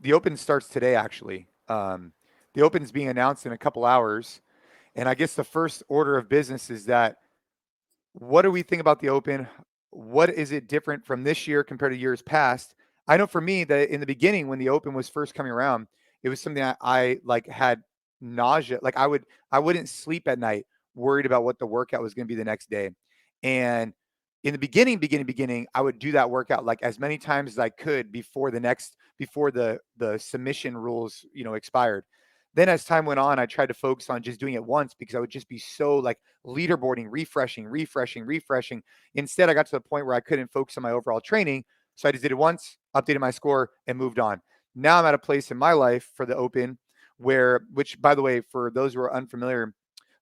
the Open starts today, actually. The Open is being announced in a couple hours. And I guess the first order of business is that what do we think about the Open? What is it different from this year compared to years past? I know for me that in the beginning, when the Open was first coming around, it was something I like had nausea. Like I wouldn't sleep at night worried about what the workout was going to be the next day. And in the beginning, I would do that workout like as many times as I could before the submission rules, expired. Then as time went on, I tried to focus on just doing it once because I would just be so like leaderboarding, refreshing. Instead, I got to the point where I couldn't focus on my overall training. So I just did it once, updated my score, and moved on. Now I'm at a place in my life for the Open which by the way, for those who are unfamiliar,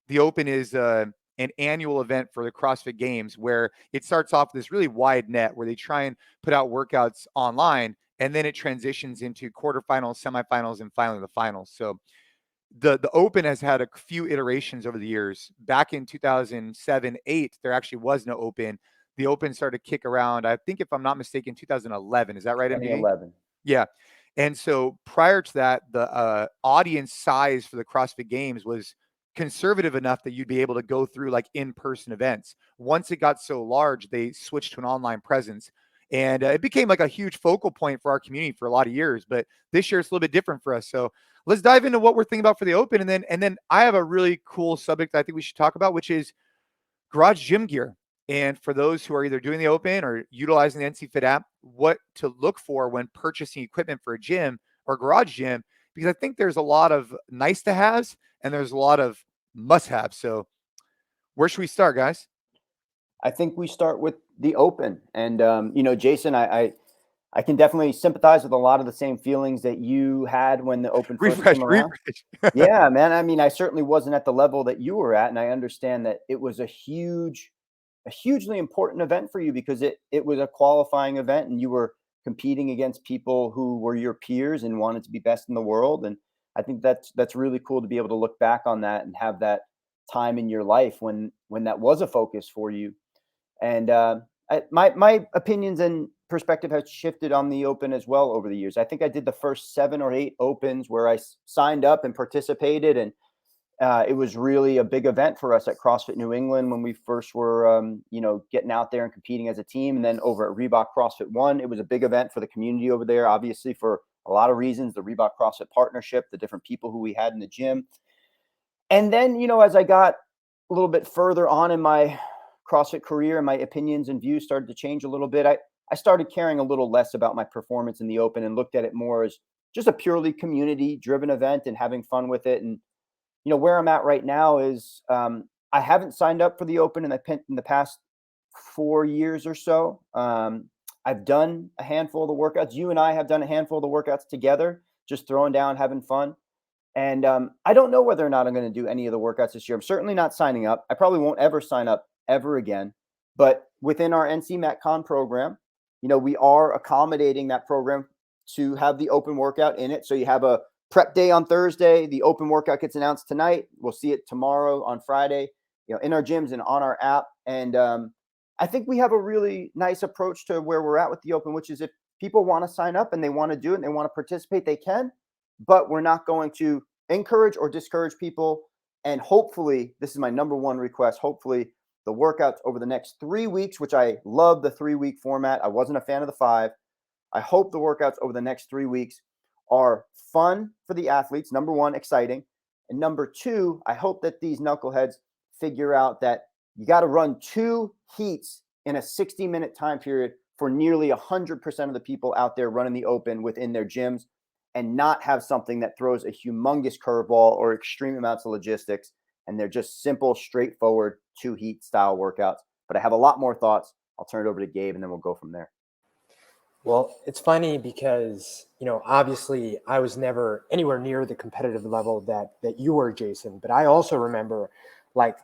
the Open is an annual event for the CrossFit Games where it starts off with this really wide net where they try and put out workouts online, and then it transitions into quarterfinals, semifinals, and finally the finals. So the Open has had a few iterations over the years. Back in 2007, 8, there actually was no Open. The Open started to kick around, I think, if I'm not mistaken, 2011. Is that right, MDV? 2011. Yeah. And so prior to that, the audience size for the CrossFit Games was conservative enough that you'd be able to go through like in-person events. Once it got so large, they switched to an online presence. And it became like a huge focal point for our community for a lot of years. But this year it's a little bit different for us. So let's dive into what we're thinking about for the Open. And then I have a really cool subject I think we should talk about, which is garage gym gear. And for those who are either doing the Open or utilizing the NCFIT app, what to look for when purchasing equipment for a gym or garage gym, because I think there's a lot of nice to haves and there's a lot of must haves. So where should we start, guys? I think we start with the Open. And, Jason, I can definitely sympathize with a lot of the same feelings that you had when the Open first came around. Yeah, man. I mean, I certainly wasn't at the level that you were at. And I understand that it was a hugely important event for you because it was a qualifying event and you were competing against people who were your peers and wanted to be best in the world. And I think that's really cool to be able to look back on that and have that time in your life when that was a focus for you. And my opinions and perspective has shifted on the Open as well over the years. I think I did the first 7 or 8 Opens where I signed up and participated, and it was really a big event for us at CrossFit New England when we first were, getting out there and competing as a team. And then over at Reebok CrossFit One, it was a big event for the community over there, obviously for a lot of reasons, the Reebok CrossFit partnership, the different people who we had in the gym. And then, as I got a little bit further on in my CrossFit career and my opinions and views started to change a little bit, I started caring a little less about my performance in the Open and looked at it more as just a purely community driven event and having fun with it. And, where I'm at right now is I haven't signed up for the Open in the past 4 years or so. I've done a handful of the workouts. You and I have done a handful of the workouts together, just throwing down, having fun. And I don't know whether or not I'm going to do any of the workouts this year. I'm certainly not signing up. I probably won't ever sign up ever again. But within our NCMatCon program, we are accommodating that program to have the Open workout in it. So you have a prep day on Thursday. The Open workout gets announced tonight. We'll see it tomorrow on Friday, in our gyms and on our app. And I think we have a really nice approach to where we're at with the Open, which is if people want to sign up and they want to do it and they want to participate, they can. But we're not going to encourage or discourage people. And hopefully, this is my number one request, hopefully the workouts over the next 3 weeks, which I love the 3-week format. I wasn't a fan of the 5. I hope the workouts over the next 3 weeks are fun for the athletes. Number one, exciting. And number two, I hope that these knuckleheads figure out that you got to run 2 heats in a 60-minute time period for nearly 100% of the people out there running the Open within their gyms, and not have something that throws a humongous curveball or extreme amounts of logistics. And they're just simple, straightforward 2-heat style workouts. But I have a lot more thoughts. I'll turn it over to Gabe and then we'll go from there. Well, it's funny because, obviously I was never anywhere near the competitive level that you were, Jason. But I also remember, like,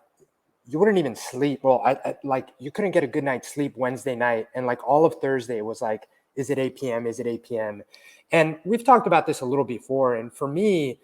you wouldn't even sleep. Well, I you couldn't get a good night's sleep Wednesday night. And like all of Thursday was like, is it 8 p.m.? Is it 8 p.m.? And we've talked about this a little before. And for me,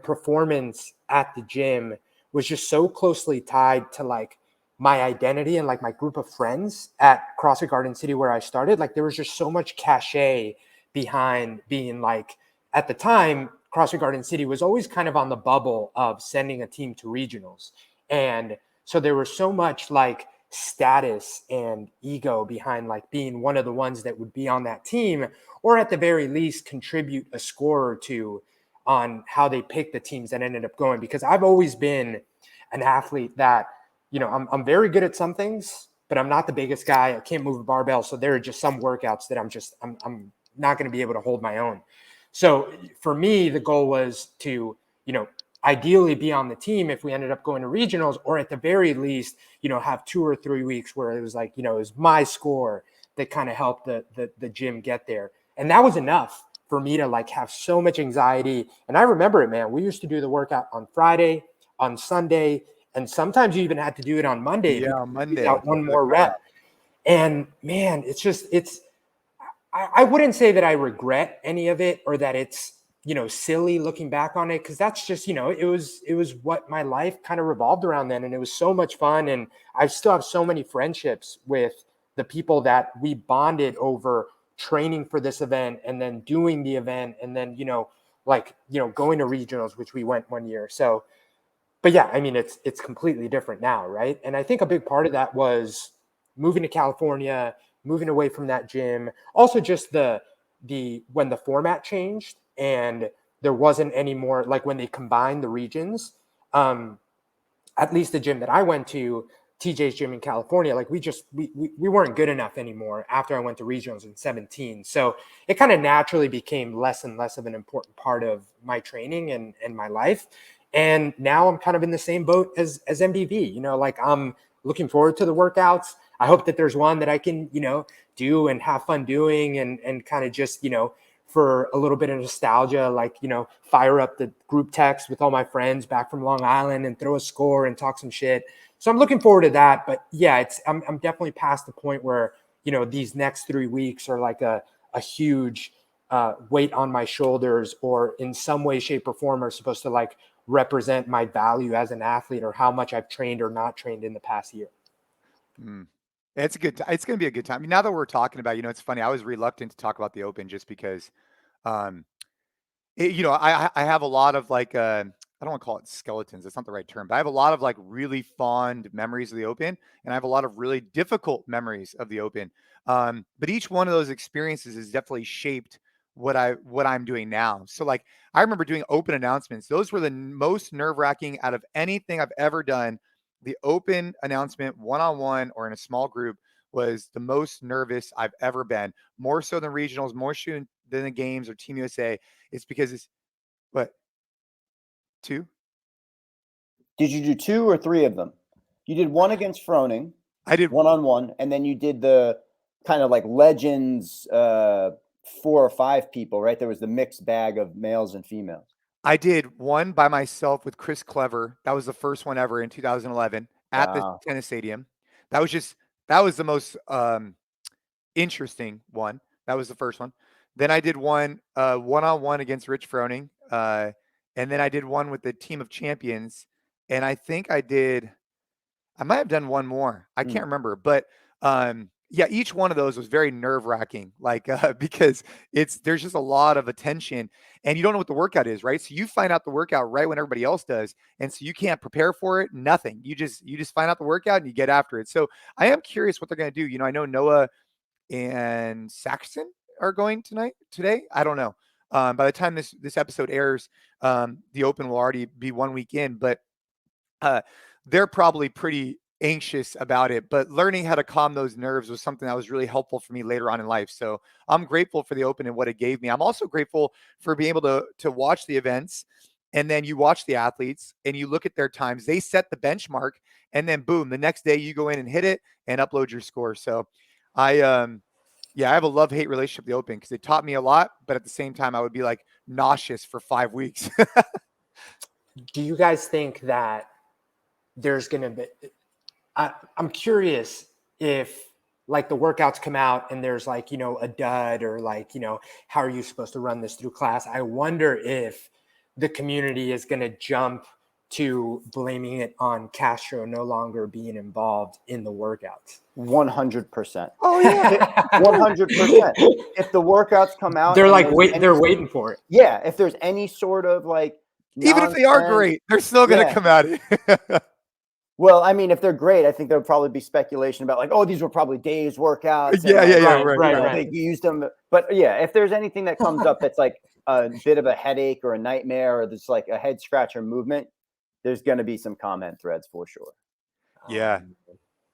performance at the gym was just so closely tied to like my identity and like my group of friends at CrossFit Garden City where I started. Like there was just so much cachet behind being like at the time, CrossFit Garden City was always kind of on the bubble of sending a team to regionals. And so there was so much like status and ego behind like being one of the ones that would be on that team, or at the very least contribute a score or two on how they picked the teams that ended up going. Because I've always been an athlete that, you know, I'm very good at some things, but I'm not the biggest guy. I can't move a barbell. So there are just some workouts that I'm not going to be able to hold my own. So for me, the goal was to, you know, ideally be on the team if we ended up going to regionals, or at the very least, you know, have 2 or 3 weeks where it was like, you know, it was my score that kind of helped the gym get there. And that was enough for me to like have so much anxiety. And I remember it, man. We used to do the workout on Friday, on Sunday, and sometimes you even had to do it on Monday. Yeah, on Monday. Out one more rep. And man, I wouldn't say that I regret any of it or that it's, you know, silly looking back on it, because that's just, you know, it was what my life kind of revolved around then. And it was so much fun. And I still have so many friendships with the people that we bonded over training for this event and then doing the event. And then, you know, like, you know, going to regionals, which we went one year. So, but yeah, I mean, it's completely different now. Right. And I think a big part of that was moving to California, moving away from that gym. Also just the when the format changed and there wasn't any more, like when they combined the regions, at least the gym that I went to, TJ's gym in California, like we weren't good enough anymore after I went to regionals in 17. So it kind of naturally became less and less of an important part of my training and my life. And now I'm kind of in the same boat as MDV, you know, like I'm looking forward to the workouts. I hope that there's one that I can, you know, do and have fun doing and kind of just, you know, for a little bit of nostalgia, like, you know, fire up the group text with all my friends back from Long Island and throw a score and talk some shit. So I'm looking forward to that. But yeah, I'm definitely past the point where, you know, these next 3 weeks are like a huge weight on my shoulders, or in some way, shape, or form are supposed to like represent my value as an athlete or how much I've trained or not trained in the past year. It's it's going to be a good time. I mean, now that we're talking about, you know, it's funny. I was reluctant to talk about the Open just because, you know, I have a lot of like, I don't want to call it skeletons. That's not the right term, but I have a lot of like really fond memories of the Open, and I have a lot of really difficult memories of the Open. But each one of those experiences has definitely shaped what I'm doing now. So like, I remember doing Open announcements. Those were the most nerve-wracking out of anything I've ever done. The Open announcement, one-on-one or in a small group, was the most nervous I've ever been. More so than regionals, more so than the games or Team USA. It's because it's what? 2? Did you do 2 or 3 of them? You did one against Froning. I did one-on-one, and then you did the kind of like legends, 4 or 5 people, right? There was the mixed bag of males and females. I did one by myself with Chris Clever. That was the first one ever in 2011 at the tennis stadium. That was the most interesting one. That was the first one. Then I did one one-on-one against Rich Froning. And then I did one with the team of champions. And I think I might have done one more. I can't remember. But yeah, each one of those was very nerve-wracking, like because there's just a lot of attention and you don't know what the workout is, right? So you find out the workout right when everybody else does. And so you can't prepare for it, nothing. You just find out the workout and you get after it. So I am curious what they're going to do. You know, I know Noah and Saxon are going today. I don't know. By the time this episode airs, the Open will already be 1 week in, but they're probably pretty anxious about it. But learning how to calm those nerves was something that was really helpful for me later on in life. So I'm grateful for the Open and what it gave me. I'm also grateful for being able to watch the events. And then you watch the athletes and you look at their times. They set the benchmark, and then boom, the next day you go in and hit it and upload your score. So I have a love-hate relationship with the Open because it taught me a lot, but at the same time, I would be like nauseous for 5 weeks. Do you guys think that there's going to be, I'm curious if like the workouts come out and there's like, you know, a dud or like, you know, how are you supposed to run this through class? I wonder if the community is going to jump to blaming it on Castro no longer being involved in the workouts? 100%. Oh yeah. 100%. If the workouts come out, They're and like, there's they're waiting for it. Yeah, if there's any sort of like Even if they are nonsense, great, they're still going to yeah. come at it. Well, I mean, if they're great, I think there'll probably be speculation about like, oh, these were probably days workouts. And Yeah, like, yeah, Right. They used them. But yeah, if there's anything that comes up that's like a bit of a headache or a nightmare, or there's like a head scratcher movement, there's going to be some comment threads for sure. Yeah.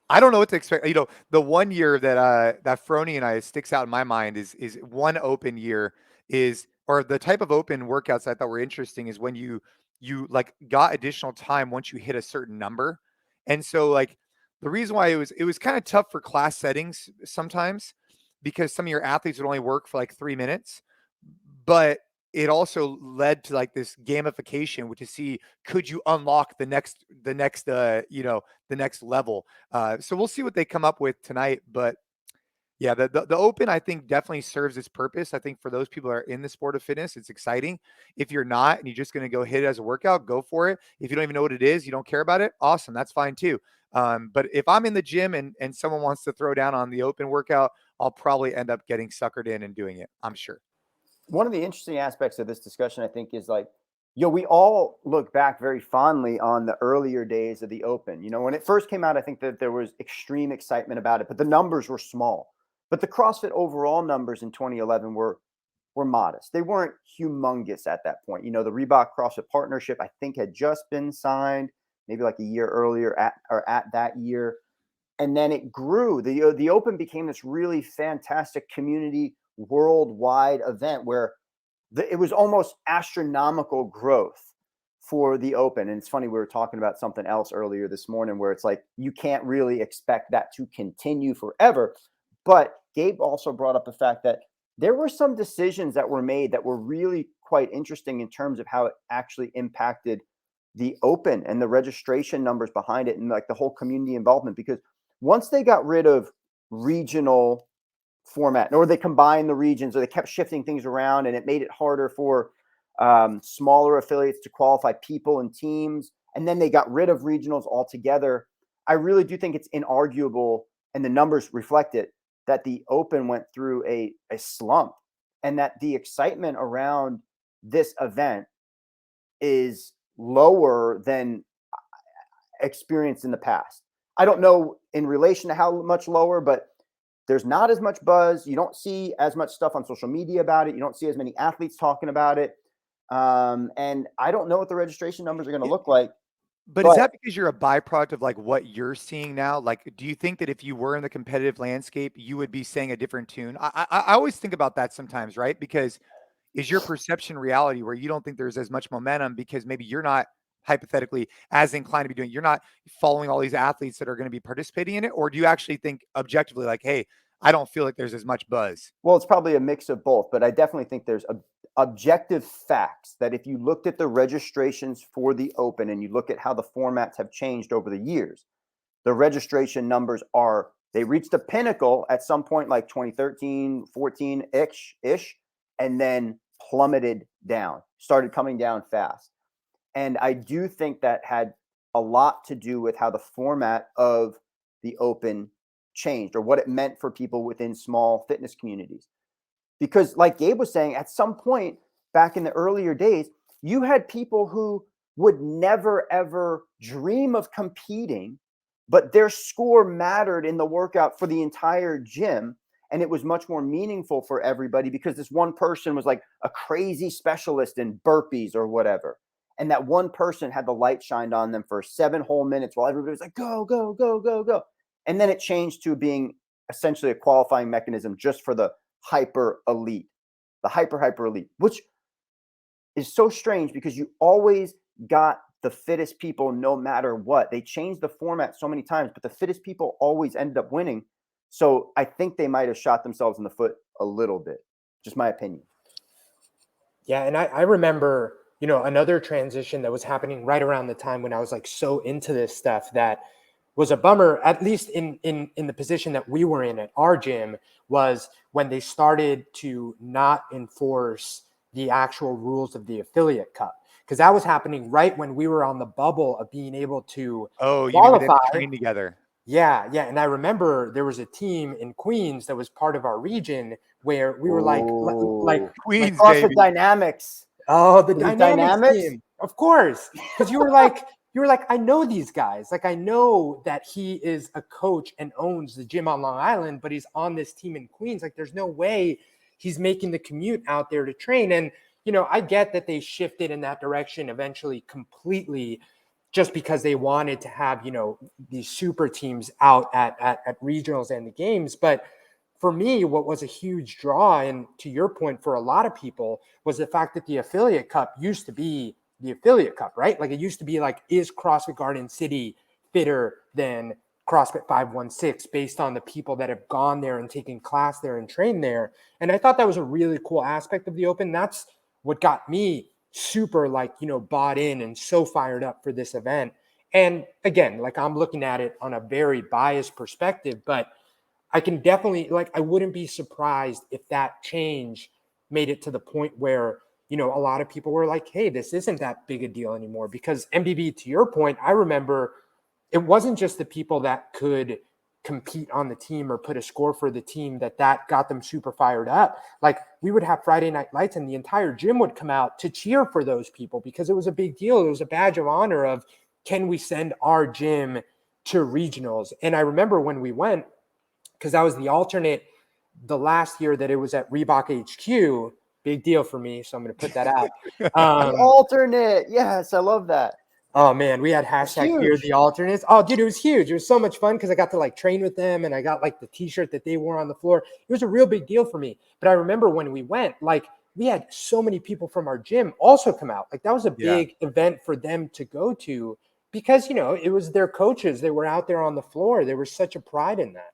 I don't know what to expect. You know, the one year that that Frony and I sticks out in my mind is one open year or the type of open workouts I thought were interesting is when you like got additional time once you hit a certain number. And so like the reason why it was kind of tough for class settings sometimes because some of your athletes would only work for like 3 minutes, but it also led to like this gamification, which is see could you unlock the next you know, the next level. So we'll see what they come up with tonight. But yeah, the open I think definitely serves its purpose. I think for those people that are in the sport of fitness, it's exciting. If you're not and you're just going to go hit it as a workout, go for it. If you don't even know what it is, you don't care about it, awesome, that's fine too. But if I'm in the gym and someone wants to throw down on the open workout, I'll probably end up getting suckered in and doing it, I'm sure. One of the interesting aspects of this discussion, I think, is like, we all look back very fondly on the earlier days of the open. You know, when it first came out, I think that there was extreme excitement about it, but the numbers were small. But the CrossFit overall numbers in 2011 were modest. They weren't humongous at that point. You know, the Reebok CrossFit partnership, I think, had just been signed maybe like a year earlier at that year. And then it grew. The Open became this really fantastic community worldwide event where it was almost astronomical growth for the Open. And it's funny, we were talking about something else earlier this morning where it's like you can't really expect that to continue forever. But Gabe also brought up the fact that there were some decisions that were made that were really quite interesting in terms of how it actually impacted the Open and the registration numbers behind it and like the whole community involvement. Because once they got rid of regional format, or they combined the regions, or they kept shifting things around, and it made it harder for smaller affiliates to qualify people and teams, and then they got rid of regionals altogether, I really do think it's inarguable, and the numbers reflect it, that the Open went through a slump, and that the excitement around this event is lower than experienced in the past. I don't know in relation to how much lower, but there's not as much buzz. You don't see as much stuff on social media about it. You don't see as many athletes talking about it. And I don't know what the registration numbers are going to look like. But is that because you're a byproduct of like what you're seeing now? Like, do you think that if you were in the competitive landscape, you would be saying a different tune? I always think about that sometimes, right? Because is your perception reality where you don't think there's as much momentum because maybe you're not hypothetically as inclined to be doing, you're not following all these athletes that are going to be participating in it? Or do you actually think objectively like, hey, I don't feel like there's as much buzz? Well, it's probably a mix of both, but I definitely think there's objective facts that if you looked at the registrations for the Open and you look at how the formats have changed over the years, the registration numbers they reached a pinnacle at some point like 2013, 14-ish, and then plummeted down, started coming down fast. And I do think that had a lot to do with how the format of the Open changed, or what it meant for people within small fitness communities. Because like Gabe was saying, at some point back in the earlier days, you had people who would never, ever dream of competing, but their score mattered in the workout for the entire gym. And it was much more meaningful for everybody because this one person was like a crazy specialist in burpees or whatever. And that one person had the light shined on them for 7 whole minutes while everybody was like, go, go, go, go, go. And then it changed to being essentially a qualifying mechanism just for the hyper elite, the hyper elite, which is so strange because you always got the fittest people no matter what. They changed the format so many times, but the fittest people always ended up winning. So I think they might have shot themselves in the foot a little bit. Just my opinion. Yeah. And I remember, another transition that was happening right around the time when I was like so into this stuff that was a bummer, at least in the position that we were in at our gym, was when they started to not enforce the actual rules of the affiliate cup. because that was happening right when we were on the bubble of being able to Oh, you mean we qualify. didn't train together? Yeah. And I remember there was a team in Queens that was part of our region where we were like Queens, CrossFit baby. Dynamics. Oh, the Was it Dynamics Dynamics? team. Of course. Because you were like, I know these guys. Like, I know that he is a coach and owns the gym on Long Island, but he's on this team in Queens. Like, there's no way he's making the commute out there to train. And, I get that they shifted in that direction eventually completely just because they wanted to have, these super teams out at regionals and the games. But for me, what was a huge draw, and to your point, for a lot of people, was the fact that the affiliate cup used to be the affiliate cup, right? Like, it used to be like, is CrossFit Garden City fitter than CrossFit 516 based on the people that have gone there and taken class there and trained there? And I thought that was a really cool aspect of the Open. That's what got me super bought in and so fired up for this event. And again, like, I'm looking at it on a very biased perspective, but I can definitely, I wouldn't be surprised if that change made it to the point where, a lot of people were like, hey, this isn't that big a deal anymore. Because MDV, to your point, I remember it wasn't just the people that could compete on the team or put a score for the team that got them super fired up. Like, we would have Friday night lights and the entire gym would come out to cheer for those people because it was a big deal. It was a badge of honor of, can we send our gym to regionals? And I remember when we went, because I was the alternate the last year that it was at Reebok HQ. Big deal for me, so I'm going to put that out. The alternate. Yes, I love that. Oh, man, we had hashtag here the alternates. Oh, dude, it was huge. It was so much fun because I got to train with them, and I got the T-shirt that they wore on the floor. It was a real big deal for me. But I remember when we went, we had so many people from our gym also come out. That was a big event for them to go to because, it was their coaches. They were out there on the floor. There was such a pride in that.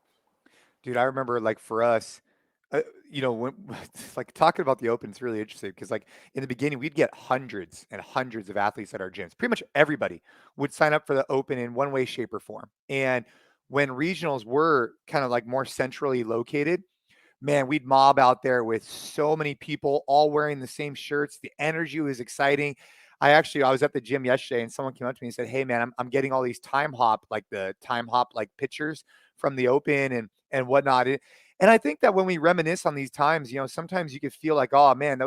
Dude, I remember for us, when talking about the Open, it's really interesting because in the beginning, we'd get hundreds and hundreds of athletes at our gyms. Pretty much everybody would sign up for the Open in one way, shape, or form. And when regionals were kind of more centrally located, man, we'd mob out there with so many people all wearing the same shirts. The energy was exciting. I was at the gym yesterday and someone came up to me and said, hey man, I'm getting all these time hop pictures from the Open and whatnot. And I think that when we reminisce on these times, sometimes you could feel oh man,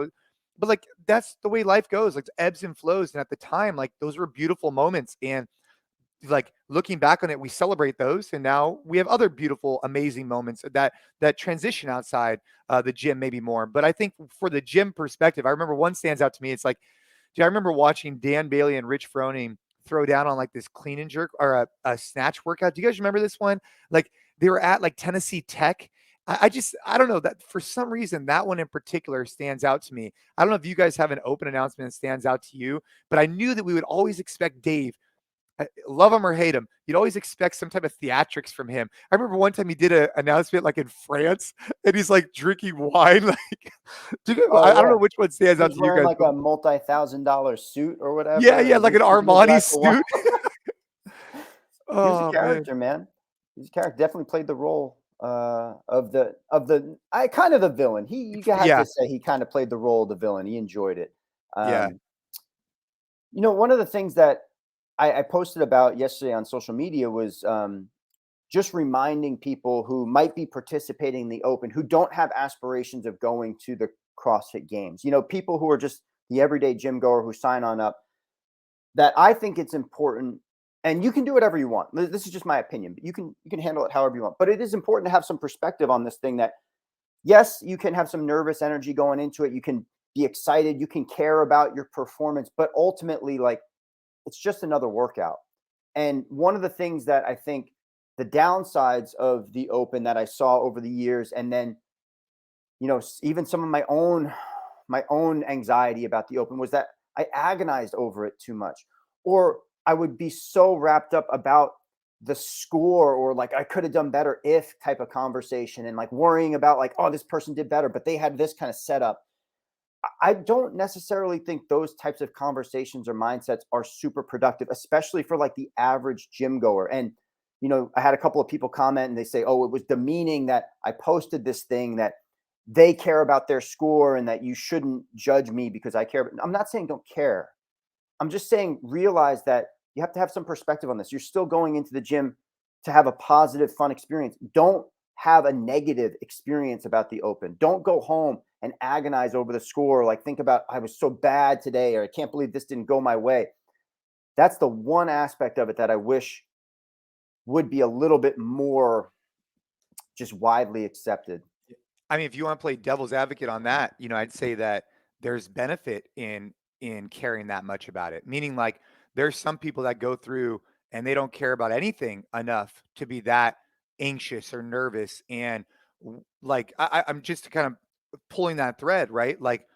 but that's the way life goes, ebbs and flows. And at the time, those were beautiful moments. And looking back on it, we celebrate those. And now we have other beautiful, amazing moments that transition outside the gym maybe more. But I think for the gym perspective, I remember one stands out to me. It's dude, I remember watching Dan Bailey and Rich Froning throw down on this clean and jerk or a snatch workout. Do you guys remember this one? They were at Tennessee Tech. I don't know that for some reason that one in particular stands out to me. I don't know if you guys have an Open announcement that stands out to you, but I knew that we would always expect Dave. Love him or hate him, you'd always expect some type of theatrics from him. I remember one time he did an announcement in France, and he's drinking wine. I don't know which one stands out to you guys. A multi-$1,000 suit or whatever. Yeah, an Armani suit. He was a character, man. He's a character. Definitely played the role of the kind of the villain. You have to say he kind of played the role of the villain. He enjoyed it. One of the things that I posted about yesterday on social media was just reminding people who might be participating in the Open who don't have aspirations of going to the CrossFit Games. People who are just the everyday gym goer who sign on up, that I think it's important, and you can do whatever you want. This is just my opinion, but you can handle it however you want. But it is important to have some perspective on this thing that, yes, you can have some nervous energy going into it. You can be excited. You can care about your performance, but ultimately, it's just another workout. And one of the things that I think the downsides of the Open that I saw over the years, and then, even some of my own anxiety about the Open, was that I agonized over it too much, or I would be so wrapped up about the score, or I could have done better if type of conversation, and worrying about oh, this person did better, but they had this kind of setup. I don't necessarily think those types of conversations or mindsets are super productive, especially for the average gym goer. And, I had a couple of people comment and they say, oh, it was demeaning that I posted this thing, that they care about their score and that you shouldn't judge me because I care. But I'm not saying don't care. I'm just saying, realize that you have to have some perspective on this. You're still going into the gym to have a positive, fun experience. Don't have a negative experience about the open. Don't go home and agonize over the score. Like, think about, I was so bad today, or I can't believe this didn't go my way. That's the one aspect of it that I wish would be a little bit more just widely accepted. I mean, if you want to play devil's advocate on that, I'd say that there's benefit in caring that much about it. Meaning, like, there's some people that go through and they don't care about anything enough to be that anxious or nervous. And like, I'm just kind of pulling that thread, right? Like,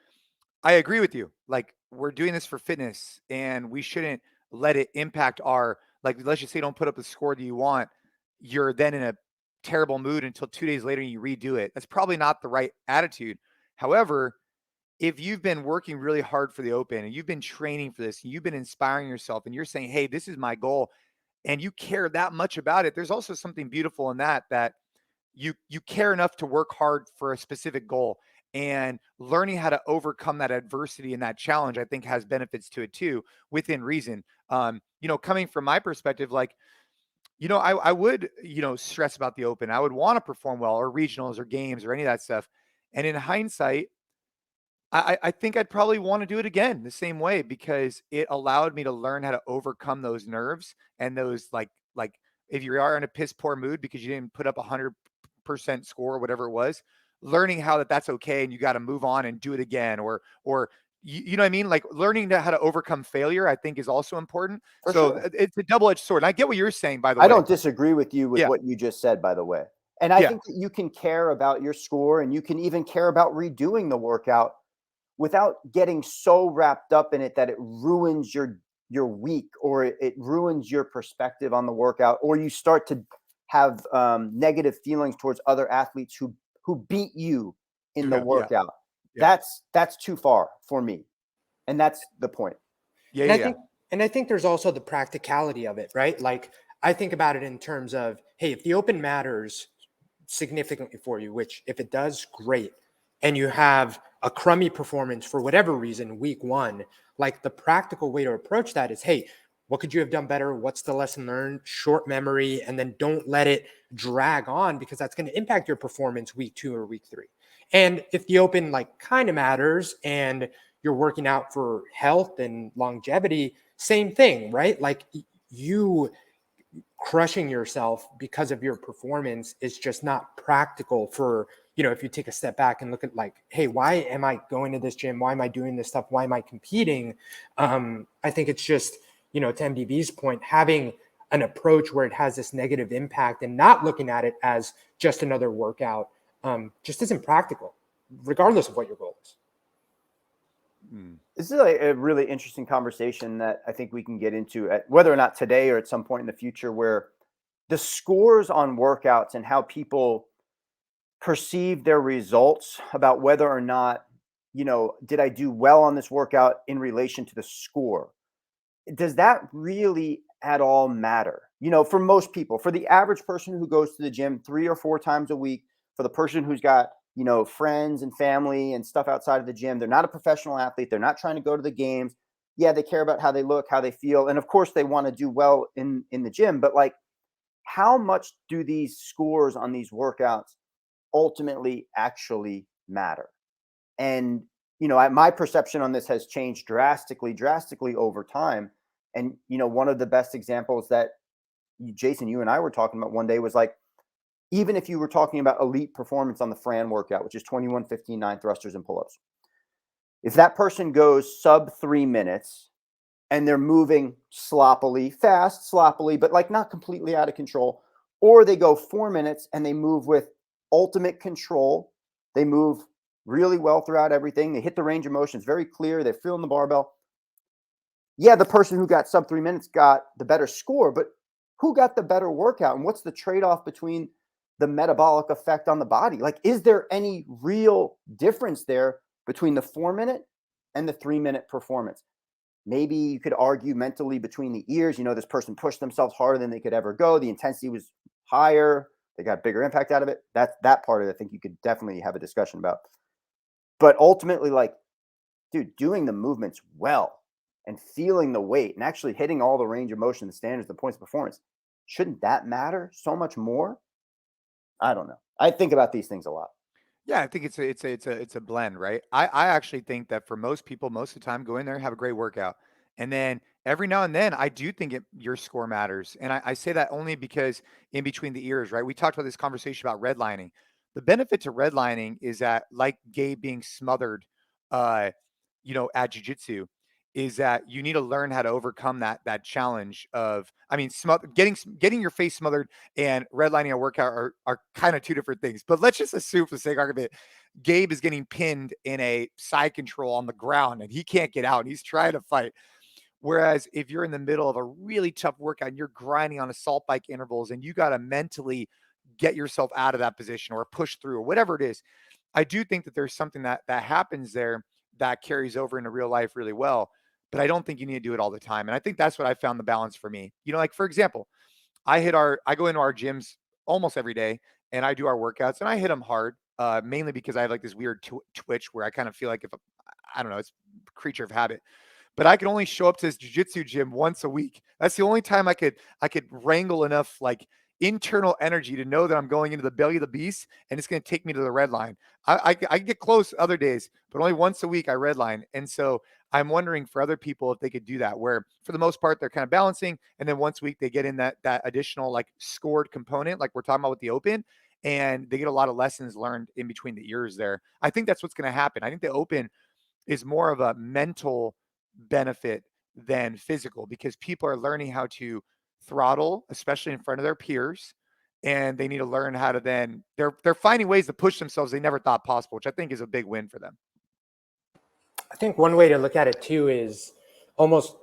I agree with you. Like, we're doing this for fitness and we shouldn't let it impact our, like, let's just say don't put up the score that you want. You're then in a terrible mood until 2 days later and you redo it. That's probably not the right attitude. However, if you've been working really hard for the open and you've been training for this, and you've been inspiring yourself and you're saying, hey, this is my goal, and you care that much about it, there's also something beautiful in that you care enough to work hard for a specific goal, and learning how to overcome that adversity and that challenge, I think, has benefits to it too, within reason. Coming from my perspective, like, I would, stress about the open. I would want to perform well, or regionals or games or any of that stuff. And in hindsight, I think I'd probably want to do it again the same way, because it allowed me to learn how to overcome those nerves and those, like if you are in a piss poor mood because you didn't put up 100% score, whatever it was, learning how that's okay and you got to move on and do it again, or you know what I mean? Like, learning how to overcome failure, I think, is also important. For So sure. it's a double-edged sword. And I get what you're saying, by the way. I don't disagree with you with Yeah. what you just said, by the way. And I Yeah. think that you can care about your score, and you can even care about redoing the workout without getting so wrapped up in it that it ruins your week, or it ruins your perspective on the workout, or you start to have negative feelings towards other athletes who beat you in the Yeah. workout. Yeah. That's too far for me. And that's the point. Yeah. And I Yeah. think, and I think there's also the practicality of it, right? Like, I think about it in terms of, hey, if the open matters significantly for you, which if it does, great, and you have a crummy performance for whatever reason, week one, like, the practical way to approach that is, hey, what could you have done better? What's the lesson learned? Short memory, and then don't let it drag on, because that's going to impact your performance week 2 or week 3. And if the open, like, kind of matters and you're working out for health and longevity, same thing, right? Like, you crushing yourself because of your performance is just not practical for, if you take a step back and look at, like, hey, why am I going to this gym? Why am I doing this stuff? Why am I competing? I think it's just, to MDV's point, having an approach where it has this negative impact and not looking at it as just another workout just isn't practical, regardless of what your goal is. This is a really interesting conversation that I think we can get into, at whether or not today or at some point in the future, where the scores on workouts and how people perceive their results about whether or not, did I do well on this workout in relation to the score? Does that really at all matter? For most people, for the average person who goes to the gym 3 or 4 times a week, for the person who's got, friends and family and stuff outside of the gym, they're not a professional athlete. They're not trying to go to the games. Yeah, they care about how they look, how they feel. And of course they want to do well in the gym, but, like, how much do these scores on these workouts ultimately actually matter? And, my perception on this has changed drastically over time. And, one of the best examples that Jason, you and I were talking about one day was, like, even if you were talking about elite performance on the Fran workout, which is 21-15-9 thrusters and pull-ups, if that person goes sub 3 minutes and they're moving sloppily, but, like, not completely out of control, or they go 4 minutes and they move with ultimate control, they move really well throughout everything, they hit the range of motion, it's very clear, they're feeling the barbell. Yeah, the person who got sub 3 minutes got the better score, but who got the better workout? And what's the trade-off between the metabolic effect on the body? Like, is there any real difference there between the 4 minute and the 3 minute performance? Maybe you could argue mentally between the ears, this person pushed themselves harder than they could ever go. The intensity was higher. They got bigger impact out of it. That part of it, I think you could definitely have a discussion about. But ultimately, like, dude, doing the movements well and feeling the weight and actually hitting all the range of motion, the standards, the points of performance, shouldn't that matter so much more? I don't know. I think about these things a lot. Yeah, I think it's a blend, right? I actually think that for most people, most of the time, go in there, have a great workout, and then every now and then, I do think your score matters, and I say that only because in between the ears, right? We talked about this conversation about redlining. The benefit to redlining is that, like Gabe being smothered, uh, at jujitsu, is that you need to learn how to overcome that challenge of, I mean, getting your face smothered and redlining a workout are kind of two different things. But let's just assume, for the sake of argument, Gabe is getting pinned in a side control on the ground and he can't get out and he's trying to fight. Whereas if you're in the middle of a really tough workout and you're grinding on assault bike intervals and you got to mentally get yourself out of that position or push through or whatever it is, I do think that there's something that happens there that carries over into real life really well. But I don't think you need to do it all the time. And I think that's what I found the balance for me. Like, for example, I go into our gyms almost every day and I do our workouts and I hit them hard, mainly because I have like this weird twitch where I kind of feel like, if I don't know, it's a creature of habit, but I can only show up to this jujitsu gym once a week. That's the only time I could wrangle enough like internal energy to know that I'm going into the belly of the beast and it's going to take me to the red line. I can get close other days, but only once a week I red line. And so I'm wondering for other people if they could do that, where for the most part they're kind of balancing, and then once a week they get in that additional like scored component, like we're talking about with the open, and they get a lot of lessons learned in between the ears there. I think that's what's going to happen. I think the open is more of a mental benefit than physical, because people are learning how to throttle, especially in front of their peers, and they need to learn how to then they're finding ways to push themselves they never thought possible, which I think is a big win for them. I think one way to look at it too is almost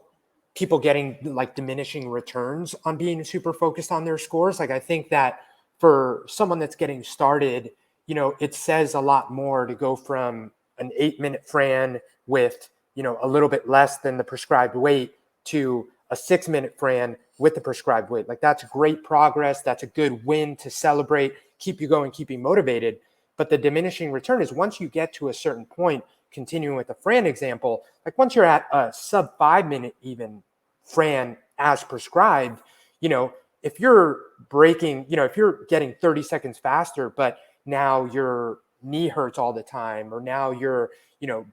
people getting like diminishing returns on being super focused on their scores. Like, I think that for someone that's getting started, it says a lot more to go from an 8-minute Fran with, a little bit less than the prescribed weight to a 6-minute Fran with the prescribed weight. Like, that's great progress. That's a good win to celebrate, keep you going, keep you motivated. But the diminishing return is once you get to a certain point, continuing with the Fran example, like once you're at a sub 5-minute even Fran as prescribed, if you're breaking, if you're getting 30 seconds faster, but now your knee hurts all the time, or now you're,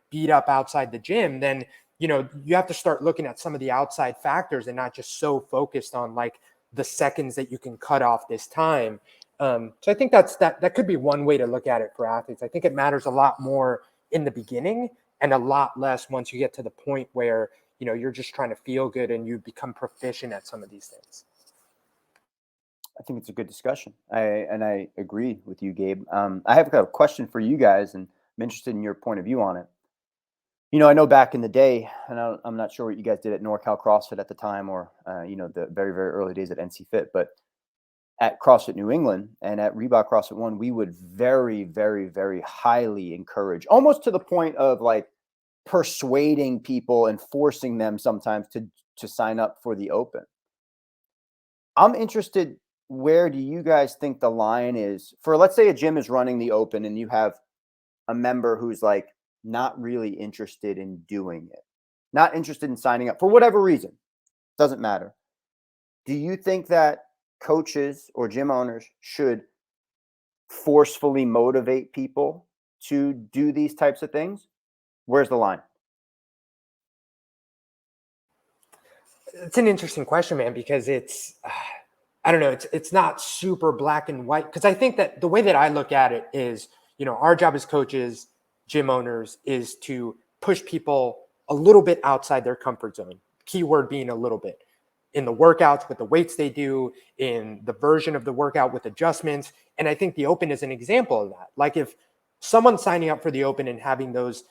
beat up outside the gym, then, you have to start looking at some of the outside factors and not just so focused on like the seconds that you can cut off this time. So I think that could be one way to look at it for athletes. I think it matters a lot more in the beginning and a lot less once you get to the point where, you're just trying to feel good and you become proficient at some of these things. I think it's a good discussion. I agree with you, Gabe. I have a question for you guys, and I'm interested in your point of view on it. I know back in the day, and I'm not sure what you guys did at NorCal CrossFit at the time, or the very, very early days at NCFIT, but at CrossFit New England and at Reebok CrossFit One, we would very, very, very highly encourage, almost to the point of like persuading people and forcing them sometimes to sign up for the open. I'm interested, where do you guys think the line is for, let's say a gym is running the open and you have a member who's like not really interested in doing it, not interested in signing up for whatever reason, doesn't matter. Do you think that coaches or gym owners should forcefully motivate people to do these types of things? Where's the line? It's an interesting question, man, because it's, I don't know, it's not super black and white, because I think that the way that I look at it is, our job as coaches, gym owners, is to push people a little bit outside their comfort zone. Keyword being a little bit. In the workouts with the weights they do, in the version of the workout with adjustments. And I think the open is an example of that. Like, if someone signing up for the open and having those,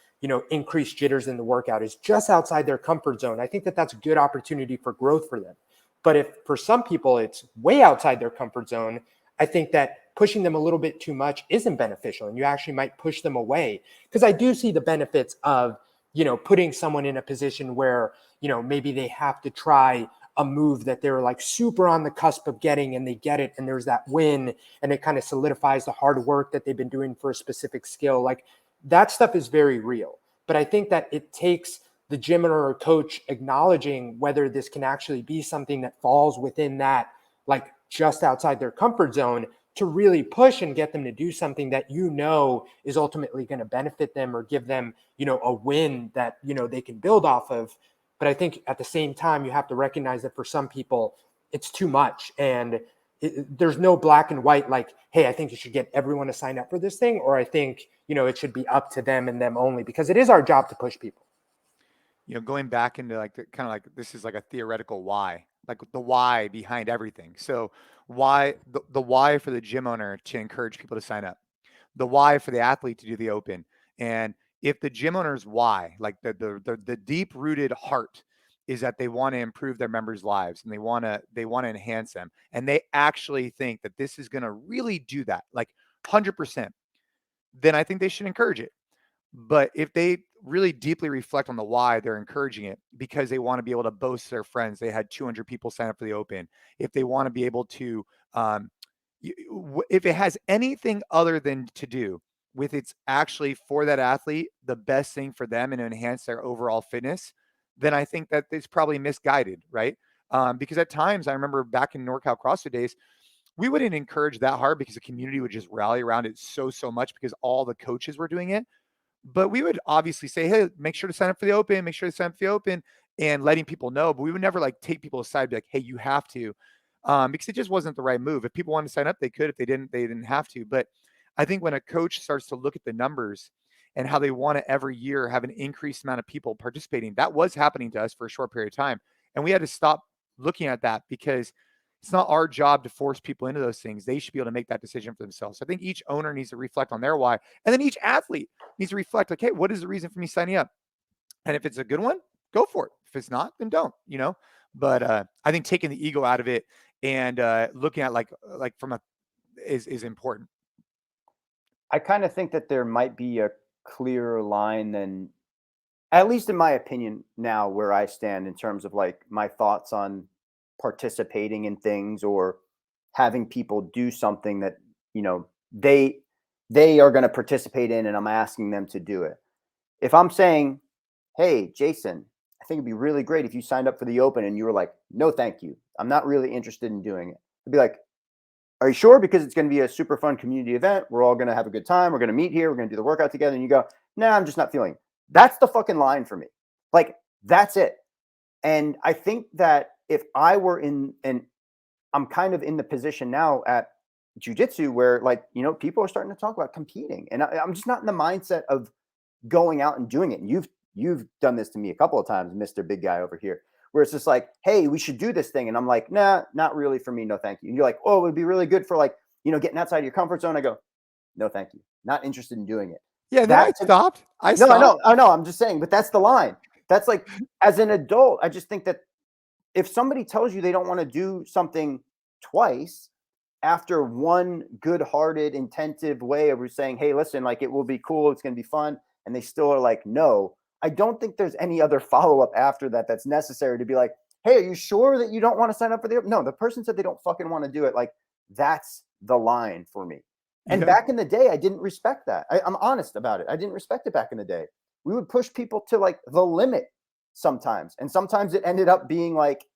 increased jitters in the workout is just outside their comfort zone, I think that that's a good opportunity for growth for them. But if for some people it's way outside their comfort zone, I think that pushing them a little bit too much isn't beneficial, and you actually might push them away. Because I do see the benefits of, putting someone in a position where, maybe they have to try a move that they're like super on the cusp of getting, and they get it, and there's that win, and it kind of solidifies the hard work that they've been doing for a specific skill. Like, that stuff is very real. But I think that it takes the gym owner or coach acknowledging whether this can actually be something that falls within that, like just outside their comfort zone, to really push and get them to do something that, you know, is ultimately going to benefit them or give them, you know, a win that, you know, they can build off of. But I think at the same time, you have to recognize that for some people, it's too much. And there's no black and white, like, hey, I think you should get everyone to sign up for this thing, or I think, you know, it should be up to them and them only, because it is our job to push people. You know, going back into like the kind of like, this is like a theoretical why, like the why behind everything. So why the why for the gym owner to encourage people to sign up, the why for the athlete to do the open. And if the gym owner's why, like the deep rooted heart is that they want to improve their members' lives and they want to enhance them, and they actually think that this is going to really do that, like 100%, then I think they should encourage it. But if they really deeply reflect on the why they're encouraging it, because they want to be able to boast their friends, they had 200 people sign up for the open. If they want to be able to, if it has anything other than to do with it's actually for that athlete, the best thing for them and enhance their overall fitness, then I think that it's probably misguided, right? Because at times I remember back in NorCal CrossFit days, we wouldn't encourage that hard because the community would just rally around it so much because all the coaches were doing it. But we would obviously say, hey, make sure to sign up for the open, make sure to sign up for the open, and letting people know. But we would never like take people aside and be like, hey, you have to, because it just wasn't the right move. If people wanted to sign up, they could. If they didn't have to. But I think when a coach starts to look at the numbers and how they want to every year have an increased amount of people participating, that was happening to us for a short period of time. And we had to stop looking at that because it's not our job to force people into those things. They should be able to make that decision for themselves. So I think each owner needs to reflect on their why. And then each athlete needs to reflect, like, hey, what is the reason for me signing up? And if it's a good one, go for it. If it's not, then don't, you know? But I think taking the ego out of it and looking at like from a is important. I kind of think that there might be a clearer line than, at least in my opinion now, where I stand in terms of like my thoughts on participating in things or having people do something that, you know, they are going to participate in, and I'm asking them to do it. If I'm saying, hey, Jason, I think it'd be really great if you signed up for the open, and you were like, no, thank you, I'm not really interested in doing it. I'd be like, are you sure? Because it's going to be a super fun community event. We're all going to have a good time. We're going to meet here. We're going to do the workout together. And you go, nah, I'm just not feeling it. That's the fucking line for me. Like, that's it. And I think that if I were in, and I'm kind of in the position now at jiu-jitsu where, like, you know, people are starting to talk about competing, and I'm just not in the mindset of going out and doing it. And you've done this to me a couple of times, Mr. Big Guy over here, where it's just like, hey, we should do this thing. And I'm like, nah, not really for me. No, thank you. And you're like, oh, it would be really good for, like, you know, getting outside of your comfort zone. I go, no, thank you. Not interested in doing it. Yeah, then I stopped. No, I know. I'm just saying, but that's the line. That's like, as an adult, I just think that if somebody tells you they don't want to do something twice after one good-hearted, intensive way of saying, hey, listen, like, it will be cool, it's going to be fun, and they still are like, no, I don't think there's any other follow-up after that that's necessary to be like, hey, are you sure that you don't want to sign up for the open? No, the person said they don't fucking want to do it. Like, that's the line for me. And back in the day, I didn't respect that. I'm honest about it. I didn't respect it back in the day. We would push people to like the limit sometimes. And sometimes it ended up being like,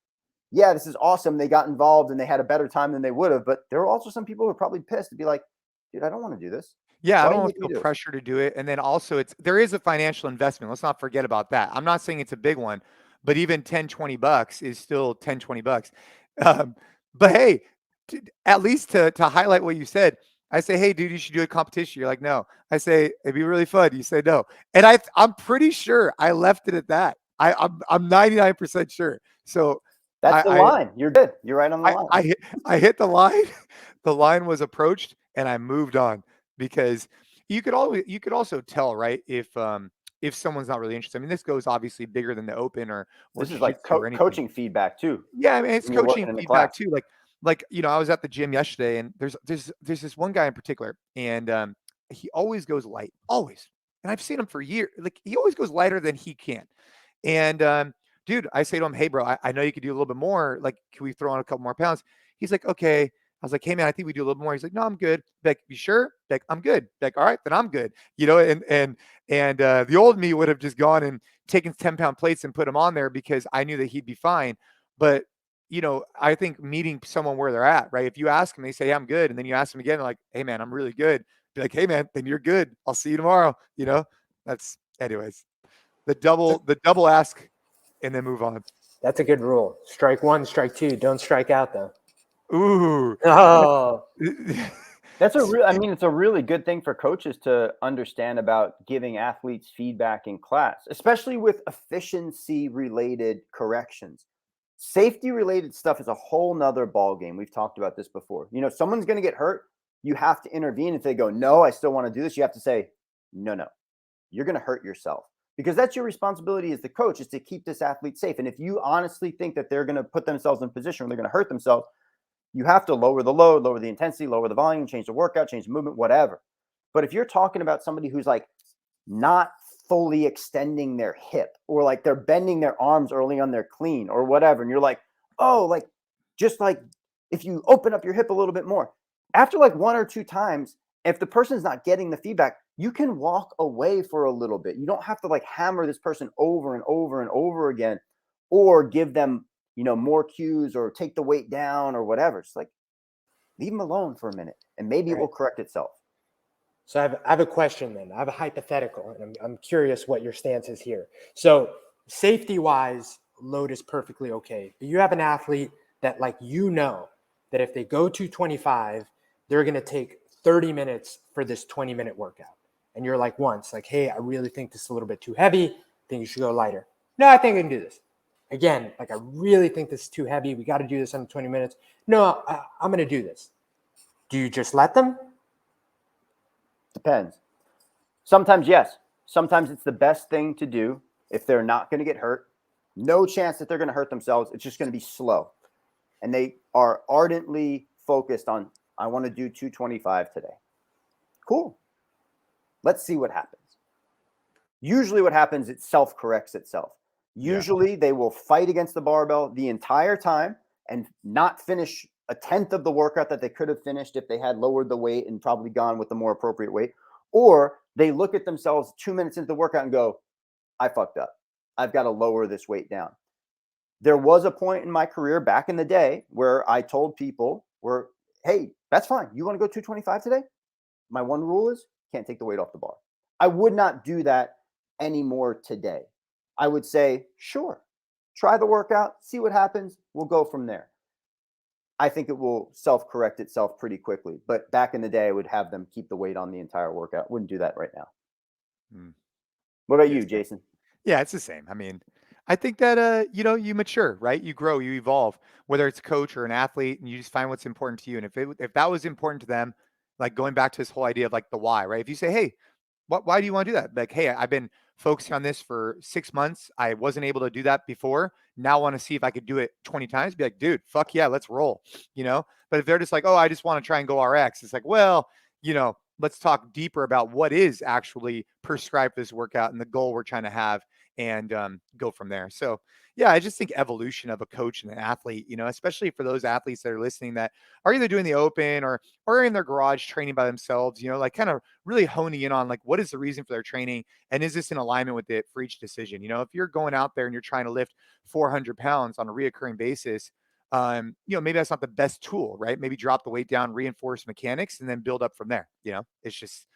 yeah, this is awesome. They got involved and they had a better time than they would have. But there were also some people who were probably pissed to be like, dude, I don't want to do this. Yeah, I don't feel pressure to do it. And then also there is a financial investment. Let's not forget about that. I'm not saying it's a big one, but even 10, 20 bucks is still 10, 20 bucks. But hey, at least to highlight what you said, I say, hey, dude, you should do a competition. You're like, no. I say, it'd be really fun. You say no. And I'm pretty sure I left it at that. I'm 99% sure. So that's the line. You're good. You're right on the line. I hit the line. The line was approached and I moved on, because you could also tell, right, if someone's not really interested. I mean, this goes obviously bigger than the open or this is like coaching feedback too. Yeah, I mean, it's coaching feedback too. Like, you know, I was at the gym yesterday, and there's this one guy in particular, and he always goes light, always. And I've seen him for years. Like, he always goes lighter than he can. And dude, I say to him, hey, bro, I know you could do a little bit more. Like, can we throw on a couple more pounds? He's like, okay. I was like, hey man, I think we do a little more. He's like, no, I'm good. Like, you sure? Like, I'm good. Like, all right, then I'm good. And the old me would have just gone and taken 10-pound plates and put them on there because I knew that he'd be fine. But I think meeting someone where they're at, right? If you ask them, they say, hey, I'm good. And then you ask them again, like, hey man, I'm really good. Be like, hey man, then you're good. I'll see you tomorrow. That's anyways, the double ask and then move on. That's a good rule. Strike one, strike two. Don't strike out though. Ooh. Oh. It's a really good thing for coaches to understand about giving athletes feedback in class, especially with efficiency related corrections. Safety related stuff is a whole nother ball game. We've talked about this before. Someone's going to get hurt. You have to intervene. If they go, no, I still want to do this, you have to say, no, you're going to hurt yourself, because that's your responsibility as the coach, is to keep this athlete safe. And if you honestly think that they're going to put themselves in a position where they're going to hurt themselves, you have to lower the load, lower the intensity, lower the volume, change the workout, change the movement, whatever. But if you're talking about somebody who's like not fully extending their hip, or like they're bending their arms early on their clean or whatever, and you're like, oh, like just like if you open up your hip a little bit more, after like 1 or 2 times, if the person's not getting the feedback, you can walk away for a little bit. You don't have to like hammer this person over and over and over again, or give them more cues, or take the weight down or whatever. It's like, leave them alone for a minute and maybe it will correct itself. So I have a question then. I have a hypothetical, and I'm curious what your stance is here. So safety wise, load is perfectly okay. But you have an athlete that that if they go 225, they're going to take 30 minutes for this 20-minute workout. And you're like, hey, I really think this is a little bit too heavy. I think you should go lighter. No, I think I can do this. Again, I really think this is too heavy. We got to do this under 20 minutes. No, I'm going to do this. Do you just let them? Depends. Sometimes, yes. Sometimes it's the best thing to do if they're not going to get hurt. No chance that they're going to hurt themselves. It's just going to be slow. And they are ardently focused on, I want to do 225 today. Cool. Let's see what happens. Usually what happens, it self-corrects itself. Usually they will fight against the barbell the entire time and not finish a tenth of the workout that they could have finished if they had lowered the weight and probably gone with the more appropriate weight. Or they look at themselves 2 minutes into the workout and go, I fucked up. I've got to lower this weight down. There was a point in my career back in the day where I told people, hey, that's fine. You want to go 225 today? My one rule is can't take the weight off the bar. I would not do that anymore today. I would say, sure, try the workout, see what happens. We'll go from there. I think it will self-correct itself pretty quickly. But back in the day, I would have them keep the weight on the entire workout. Wouldn't do that right now. What about you, Jason? Yeah, it's the same. I mean, I think that, you mature, right? You grow, you evolve, whether it's a coach or an athlete, and you just find what's important to you. And if that was important to them, like going back to this whole idea of like the why, right? If you say, hey, why do you want to do that? Like, hey, I've been focusing on this for 6 months. I wasn't able to do that before. Now I want to see if I could do it 20 times. Be like, dude, fuck yeah, let's roll, But if they're just like, oh, I just want to try and go RX, it's like, well, let's talk deeper about what is actually prescribed for this workout and the goal we're trying to have, and go from there. So yeah, I just think evolution of a coach and an athlete, especially for those athletes that are listening that are either doing the open or in their garage training by themselves, like kind of really honing in on like, what is the reason for their training? And is this in alignment with it for each decision? If you're going out there and you're trying to lift 400 pounds on a reoccurring basis, maybe that's not the best tool, right? Maybe drop the weight down, reinforce mechanics, and then build up from there. It's just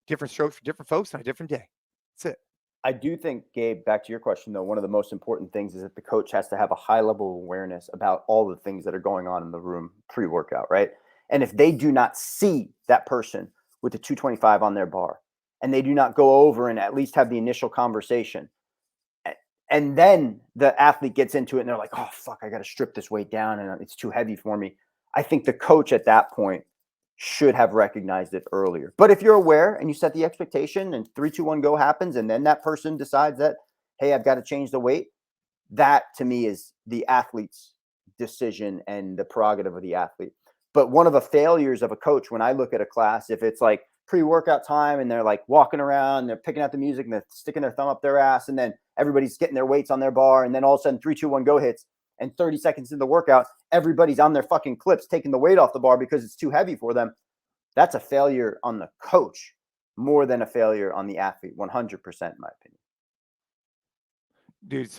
different strokes for different folks on a different day. That's it. I do think, Gabe, back to your question, though, one of the most important things is that the coach has to have a high level of awareness about all the things that are going on in the room pre-workout, right? And if they do not see that person with the 225 on their bar, and they do not go over and at least have the initial conversation, and then the athlete gets into it and they're like, oh, fuck, I got to strip this weight down and it's too heavy for me. I think the coach at that point should have recognized it earlier. But if you're aware and you set the expectation and 3, 2, 1 go happens, and then that person decides that, hey, I've got to change the weight, that to me is the athlete's decision and the prerogative of the athlete. But one of the failures of a coach, when I look at a class, if it's like pre-workout time and they're like walking around, they're picking out the music and they're sticking their thumb up their ass, and then everybody's getting their weights on their bar, and then all of a sudden 3, 2, 1 go hits, and 30 seconds into the workout, everybody's on their fucking clips taking the weight off the bar because it's too heavy for them. That's a failure on the coach more than a failure on the athlete, 100% in my opinion. Dude,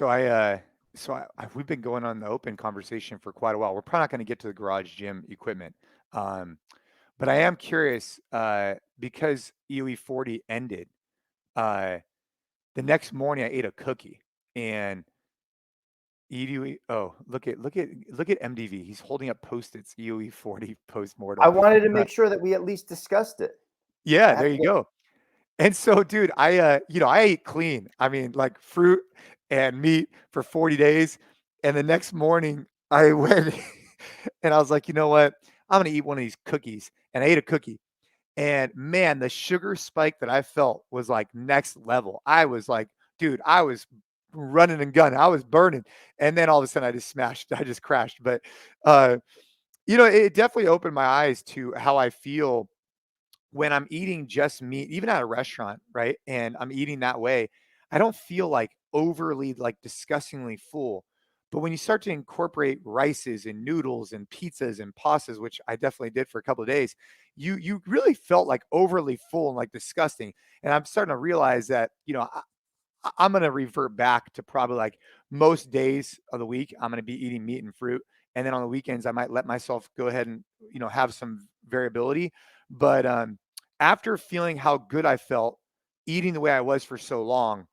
we've been going on the open conversation for quite a while. We're probably not going to get to the garage gym equipment. But I am curious, because EOE 40 ended, the next morning I ate a cookie, and EOE, oh, look at MDV. He's holding up Post-its, EOE 40 post-mortem. I wanted to make sure that we at least discussed it. Yeah, there you go. And so, dude, I ate clean. I mean, like fruit and meat for 40 days. And the next morning I went and I was like, you know what? I'm going to eat one of these cookies. And I ate a cookie. And man, the sugar spike that I felt was like next level. I was like, dude, I was running and gunning. I was burning. And then all of a sudden I just crashed. But, it definitely opened my eyes to how I feel when I'm eating just meat, even at a restaurant, right? And I'm eating that way, I don't feel like overly, like disgustingly full. But when you start to incorporate rices and noodles and pizzas and pastas, which I definitely did for a couple of days, you really felt like overly full and like disgusting. And I'm starting to realize that, I'm going to revert back to probably like most days of the week, I'm going to be eating meat and fruit. And then on the weekends, I might let myself go ahead and, have some variability. But after feeling how good I felt eating the way I was for so long,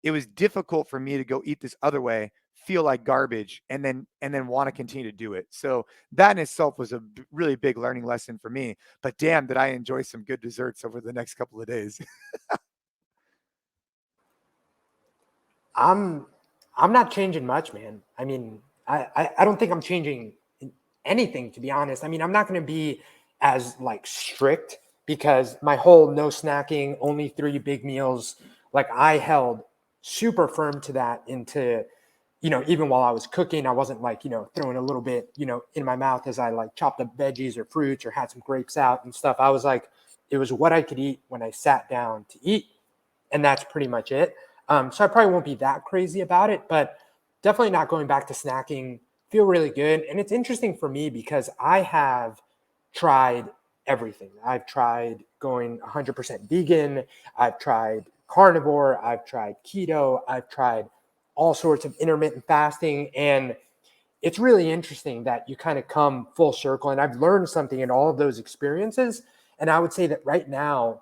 it was difficult for me to go eat this other way, feel like garbage, and then want to continue to do it. So that in itself was a really big learning lesson for me. But damn, did I enjoy some good desserts over the next couple of days. I'm not changing much, man. I mean, I don't think I'm changing anything, to be honest. I mean, I'm not going to be as like strict, because my whole no snacking, only 3 big meals, like I held super firm to that into, even while I was cooking, I wasn't like, throwing a little bit, in my mouth as I like chopped up veggies or fruits or had some grapes out and stuff. I was like, it was what I could eat when I sat down to eat. And that's pretty much it. So I probably won't be that crazy about it, but definitely not going back to snacking. Feel really good. And it's interesting for me because I have tried everything. I've tried going 100% vegan. I've tried carnivore. I've tried keto. I've tried all sorts of intermittent fasting. And it's really interesting that you kind of come full circle. And I've learned something in all of those experiences. And I would say that right now,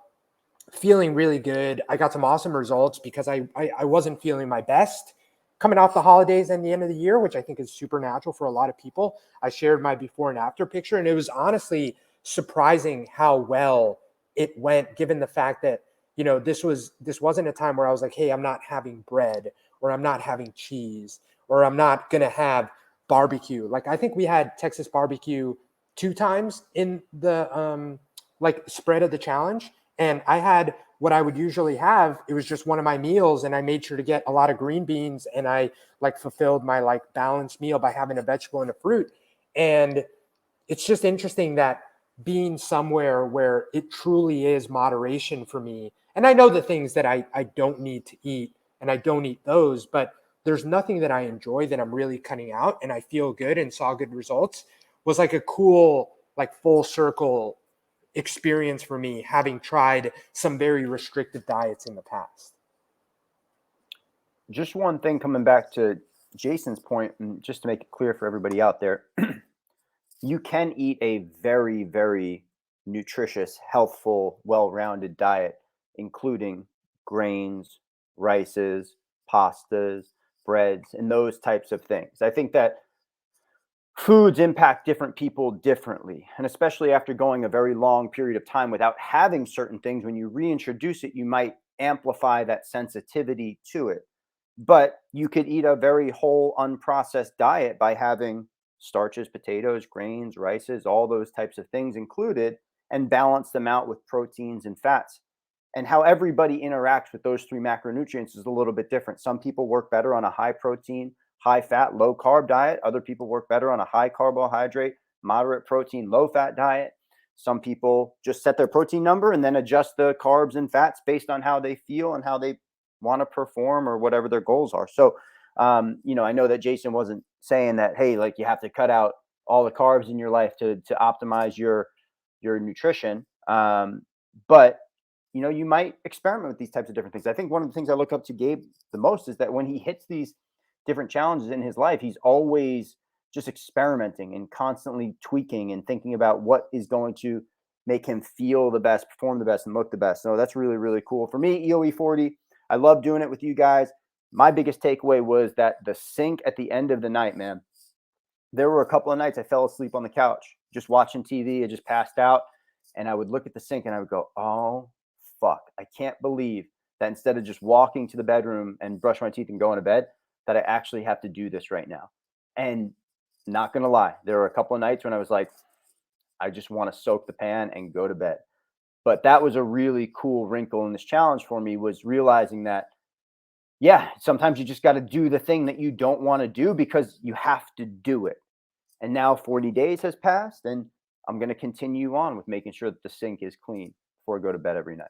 feeling really good. I got some awesome results because I wasn't feeling my best coming off the holidays and the end of the year, which I think is super natural for a lot of people. I shared my before and after picture, and it was honestly surprising how well it went, given the fact that, this wasn't a time where I was like, hey, I'm not having bread, or I'm not having cheese, or I'm not going to have barbecue. Like, I think we had Texas barbecue 2 times in the spread of the challenge. And I had what I would usually have. It was just one of my meals, and I made sure to get a lot of green beans, and I fulfilled my balanced meal by having a vegetable and a fruit. And it's just interesting that being somewhere where it truly is moderation for me. And I know the things that I don't need to eat, and I don't eat those, but there's nothing that I enjoy that I'm really cutting out, and I feel good and saw good results, was like a cool, full circle experience for me, having tried some very restrictive diets in the past. Just one thing, coming back to Jason's point, and just to make it clear for everybody out there, you can eat a very, very nutritious, healthful, well-rounded diet, including grains, rices, pastas, breads, and those types of things. I think that foods impact different people differently. And especially after going a very long period of time without having certain things, when you reintroduce it, you might amplify that sensitivity to it. But you could eat a very whole, unprocessed diet by having starches, potatoes, grains, rices, all those types of things included, and balance them out with proteins and fats. And how everybody interacts with those 3 macronutrients is a little bit different. Some people work better on a high protein, high fat, low carb diet. Other people work better on a high carbohydrate, moderate protein, low fat diet. Some people just set their protein number and then adjust the carbs and fats based on how they feel and how they want to perform or whatever their goals are. So I know that Jason wasn't saying that, hey, like you have to cut out all the carbs in your life to optimize your nutrition. But you might experiment with these types of different things. I think one of the things I look up to Gabe the most is that when he hits these different challenges in his life, he's always just experimenting and constantly tweaking and thinking about what is going to make him feel the best, perform the best, and look the best. So that's really, really cool. For me, EOE 40, I love doing it with you guys. My biggest takeaway was that the sync at the end of the night, man, there were a couple of nights I fell asleep on the couch, just watching TV. I just passed out. And I would look at the sync and I would go, oh, fuck. I can't believe that instead of just walking to the bedroom and brush my teeth and go into bed, that I actually have to do this right now. And not going to lie, there were a couple of nights when I was like, I just want to soak the pan and go to bed. But that was a really cool wrinkle in this challenge for me, was realizing that, yeah, sometimes you just got to do the thing that you don't want to do because you have to do it. And now 40 days has passed, and I'm going to continue on with making sure that the sink is clean before I go to bed every night.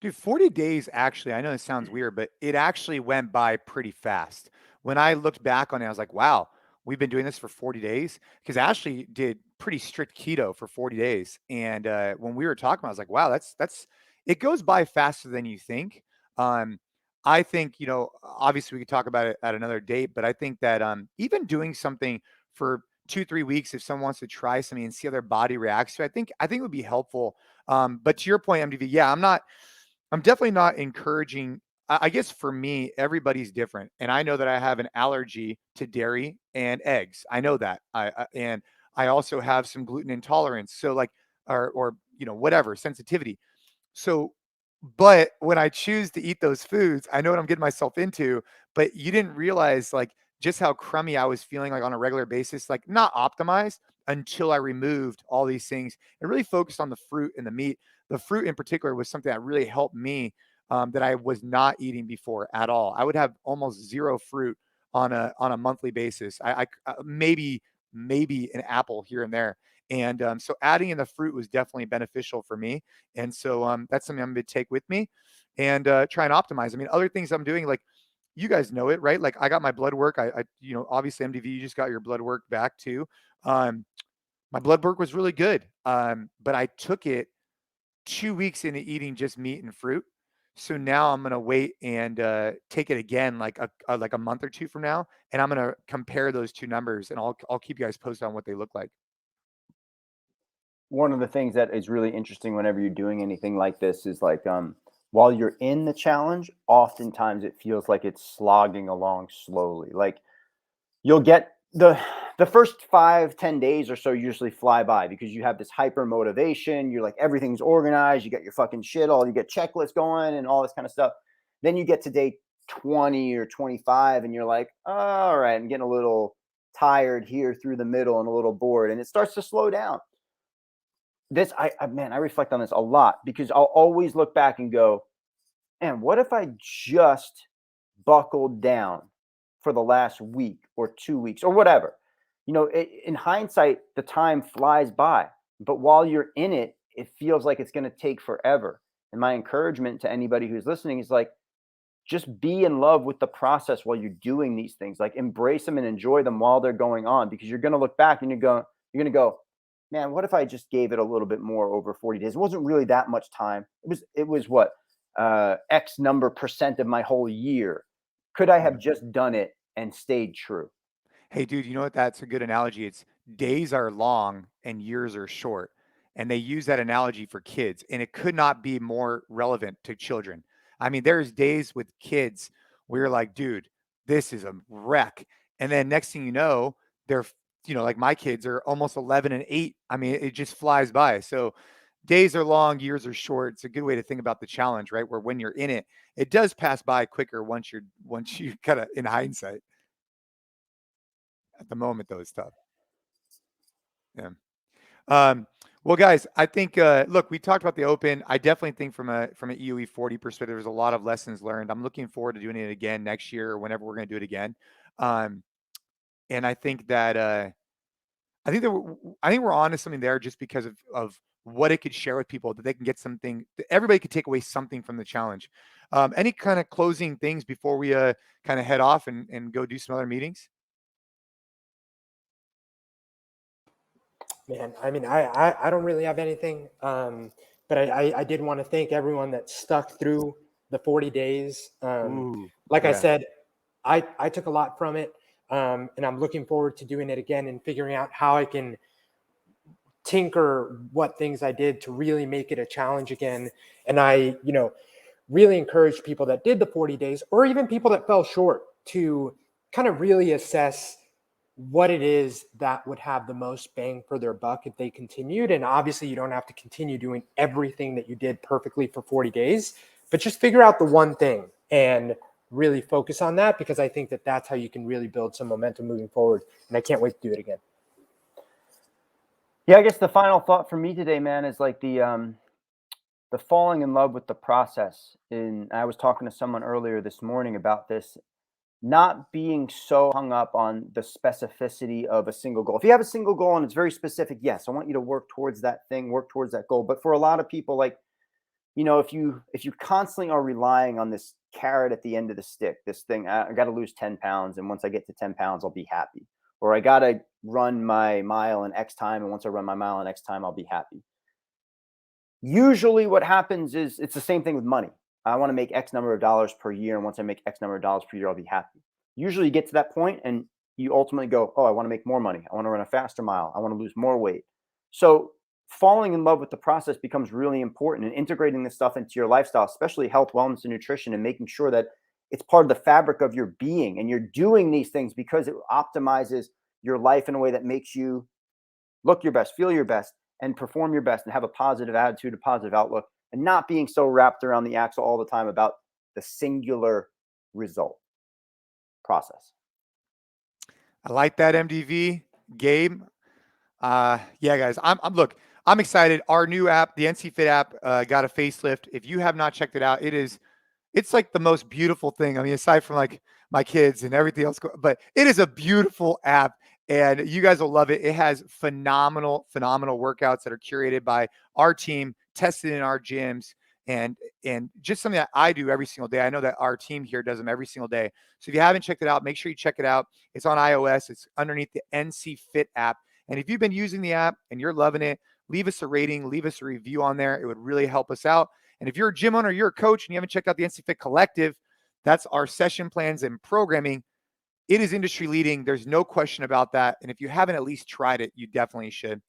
Dude, 40 days actually, I know this sounds weird, but it actually went by pretty fast. When I looked back on it, I was like, wow, we've been doing this for 40 days. Because Ashley did pretty strict keto for 40 days. And when we were talking, I was like, wow, it goes by faster than you think. I think, obviously we could talk about it at another date, but I think that even doing something for 2-3 weeks, if someone wants to try something and see how their body reacts to it, I think it would be helpful. But to your point, MDV, yeah, I'm definitely not encouraging. I guess for me, everybody's different, and I know that I have an allergy to dairy and eggs. I know that. And I also have some gluten intolerance. So like, or whatever sensitivity. So, but when I choose to eat those foods, I know what I'm getting myself into. But you didn't realize like just how crummy I was feeling like on a regular basis, like not optimized until I removed all these things and really focused on the fruit and the meat. The fruit in particular was something that really helped me, that I was not eating before at all. I would have almost zero fruit on a monthly basis. Maybe an apple here and there. And so adding in the fruit was definitely beneficial for me. And so that's something I'm going to take with me and try and optimize. I mean, other things I'm doing, like you guys know it, right? Like I got my blood work. Obviously MDV, you just got your blood work back too. My blood work was really good. But I took it 2 weeks into eating just meat and fruit. So now I'm going to wait and take it again like a month or two from now. And I'm going to compare those two numbers and I'll keep you guys posted on what they look like. One of the things that is really interesting whenever you're doing anything like this is like, while you're in the challenge, oftentimes it feels like it's slogging along slowly. Like you'll get the first 5-10 days or so usually fly by because you have this hyper motivation. You're like, everything's organized. You got your fucking shit you get checklists going and all this kind of stuff. Then you get to day 20 or 25 and you're like, all right, I'm getting a little tired here through the middle and a little bored. And it starts to slow down. I reflect on this a lot because I'll always look back and go, man, what if I just buckled down for the last week or 2 weeks or whatever? In hindsight, the time flies by, but while you're in it, it feels like it's going to take forever. And my encouragement to anybody who's listening is like, just be in love with the process while you're doing these things. Like embrace them and enjoy them while they're going on, because you're going to look back and you're going to go, man, what if I just gave it a little bit more over 40 days? It wasn't really that much time. It was what, X number percent of my whole year. Could I have just done it and stayed true? Hey, dude, you know what? That's a good analogy. It's days are long and years are short. And they use that analogy for kids, and it could not be more relevant to children. I mean, there's days with kids where you're like, dude, this is a wreck. And then next thing you know, they're, like my kids are almost 11 and 8. I mean, it just flies by. So days are long, years are short. It's a good way to think about the challenge, right? Where when you're in it, it does pass by quicker once you kind of in hindsight. At the moment, though, it's tough. Yeah. Well, guys, I think look, we talked about the Open. I definitely think from an EOE 40 perspective, there's a lot of lessons learned. I'm looking forward to doing it again next year or whenever we're going to do it again. And I think that I think we're on to something there just because of what it could share with people, that they can get something, that everybody could take away something from the challenge. Any kind of closing things before we kind of head off and go do some other meetings? Man, I mean, I don't really have anything, but I did want to thank everyone that stuck through the 40 days. Like I said, I took a lot from it, and I'm looking forward to doing it again and figuring out how I can tinker what things I did to really make it a challenge again. And I, really encourage people that did the 40 days, or even people that fell short, to kind of really assess what it is that would have the most bang for their buck if they continued. And obviously you don't have to continue doing everything that you did perfectly for 40 days, but just figure out the one thing and really focus on that, because I think that that's how you can really build some momentum moving forward. And I can't wait to do it again. Yeah, I guess the final thought for me today, man, is like the falling in love with the process. And I was talking to someone earlier this morning about this, not being so hung up on the specificity of a single goal. If you have a single goal and it's very specific, yes, I want you to work towards that thing, work towards that goal. But for a lot of people, like, if you constantly are relying on this carrot at the end of the stick, this thing, I got to lose 10 pounds. And once I get to 10 pounds, I'll be happy. Or I got to run my mile in X time. And once I run my mile in X time, I'll be happy. Usually what happens is it's the same thing with money. I want to make X number of dollars per year. And once I make X number of dollars per year, I'll be happy. Usually you get to that point and you ultimately go, oh, I want to make more money. I want to run a faster mile. I want to lose more weight. So falling in love with the process becomes really important, and integrating this stuff into your lifestyle, especially health, wellness, and nutrition, and making sure that it's part of the fabric of your being. And you're doing these things because it optimizes your life in a way that makes you look your best, feel your best, and perform your best, and have a positive attitude, a positive outlook, and not being so wrapped around the axle all the time about the singular result process. I like that, MDV. Gabe. Yeah, guys, I'm excited. Our new app, the NCFIT app, got a facelift. If you have not checked it out, it's like the most beautiful thing. I mean, aside from like my kids and everything else, but it is a beautiful app, and you guys will love it. It has phenomenal workouts that are curated by our team, tested in our gyms, and just something that I do every single day. I know that our team here does them every single day. So if you haven't checked it out, make sure you check it out. It's on iOS. It's underneath the NCFIT app. And if you've been using the app and you're loving it, leave us a rating, leave us a review on there. It would really help us out. And if you're a gym owner, you're a coach, and you haven't checked out the NCFIT Collective, that's our session plans and programming. It is industry leading. There's no question about that. And if you haven't at least tried it, you definitely should.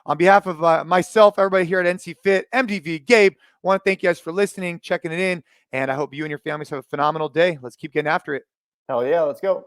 On behalf of myself, everybody here at NCFIT, MDV, Gabe, I want to thank you guys for listening, checking it in, and I hope you and your families have a phenomenal day. Let's keep getting after it. Hell yeah, let's go.